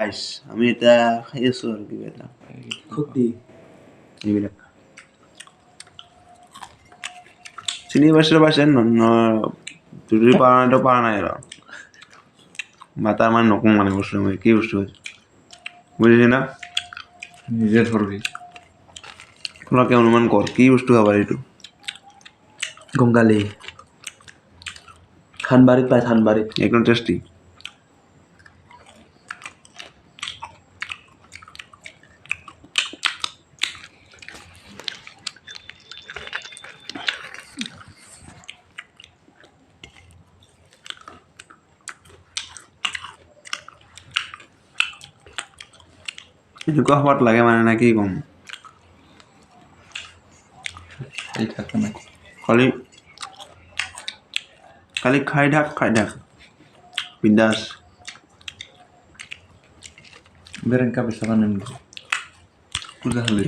গাইছ আমি এটা খাই আছো আৰু কিবা এটা খুটি এইবিলাক চিনি পাইছে যদি পাৰা নাই আৰু মাতা মানে নকওঁ মানে বস্তু মই কি বস্তু বুজিছি না নিজে ধৰবি তোমালোকে অনুমান কৰ কি বস্তু খাবা এইটো গংগালি থানবাৰীত পায় থানবাৰীত একদম টেষ্টি এনেকুৱা সোৱাদ লাগে মানে না কি ক'ম এই থাকে না খালি খাই থাক বিন্দাছ বেৰেংকা বেচাবা নেম পূজা খালি